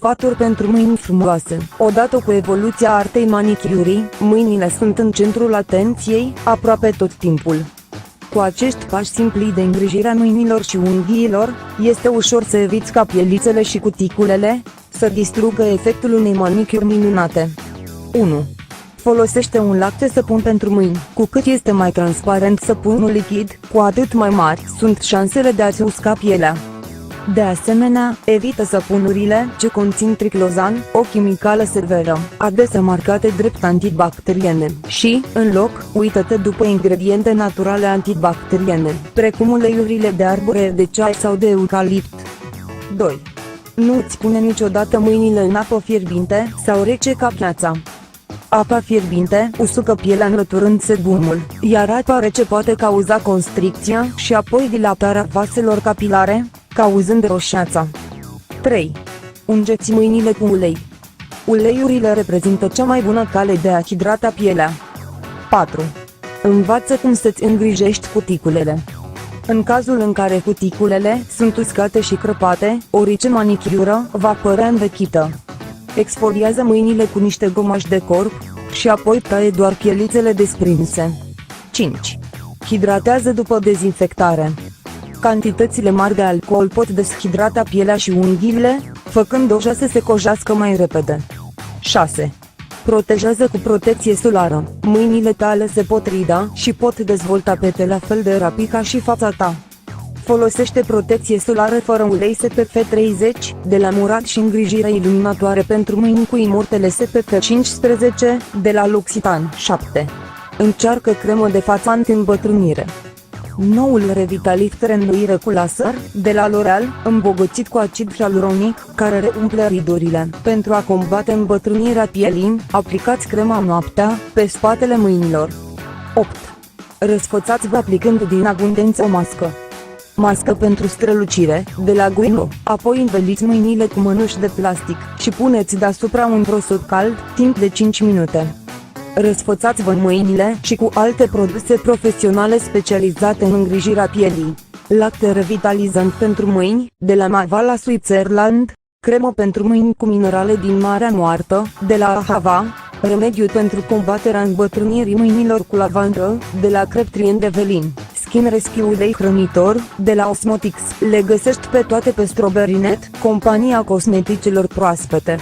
Sfaturi pentru mâini frumoase. Odată cu evoluția artei manicurii, mâinile sunt în centrul atenției, aproape tot timpul. Cu acești pași simpli de îngrijire a mâinilor și unghiilor, este ușor să eviți ca pielițele și cuticulele să distrugă efectul unei manicuri minunate. 1. Folosește un lac de săpun pentru mâini. Cu cât este mai transparent săpunul lichid, cu atât mai mari sunt șansele de a-ți usca pielea. De asemenea, evită săpunurile ce conțin triclozan, o chimicală severă, adesea marcate drept antibacteriene, și, în loc, uită-te după ingrediente naturale antibacteriene, precum uleiurile de arbore de ceai sau de eucalipt. 2. Nu-ți pune niciodată mâinile în apă fierbinte sau rece ca piața. Apa fierbinte usucă pielea înlăturând sebumul, iar apa rece poate cauza constricția și apoi dilatarea vaselor capilare, cauzând roșeața. 3. Ungeți mâinile cu ulei. Uleiurile reprezintă cea mai bună cale de a hidrata pielea. 4. Învață cum să-ți îngrijești cuticulele. În cazul în care cuticulele sunt uscate și crăpate, orice manicură va părea învechită. Exfoliază mâinile cu niște gomași de corp și apoi taie doar pielițele desprinse. 5. Hidratează după dezinfectare. Cantitățile mari de alcool pot deshidrata pielea și unghiile, făcând oja să se cojească mai repede. 6. Protejează cu protecție solară. Mâinile tale se pot rida și pot dezvolta pete la fel de rapid ca și fața ta. Folosește protecție solară fără ulei SPF 30, de la Murad și îngrijire iluminatoare pentru mâini cu imurtele SPF 15, de la L'Occitane. 7. Încearcă cremă de față anti-îmbătrânire. Noul Revitalift reînnoire cu laser, de la L'Oreal, îmbogățit cu acid hialuronic, care reumple ridurile. Pentru a combate îmbătrânirea pielii, aplicați crema noaptea, pe spatele mâinilor. 8. Răsfățați-vă aplicând din abundență o mască. Mască pentru strălucire, de la Guino, apoi înveliți mâinile cu mănuși de plastic și puneți deasupra un prosop cald, timp de 5 minute. Răsfățați-vă mâinile și cu alte produse profesionale specializate în îngrijirea pielii. Lacte revitalizant pentru mâini, de la Mavala Switzerland, cremă pentru mâini cu minerale din Marea Moartă, de la Ahava, remediu pentru combaterea îmbătrânirii mâinilor cu lavandă, de la Creptrien de Velin. Skin Rescue ulei hrănitor, de la Osmotix. Le găsești pe toate pe Strawberry.net, compania cosmeticelor proaspete.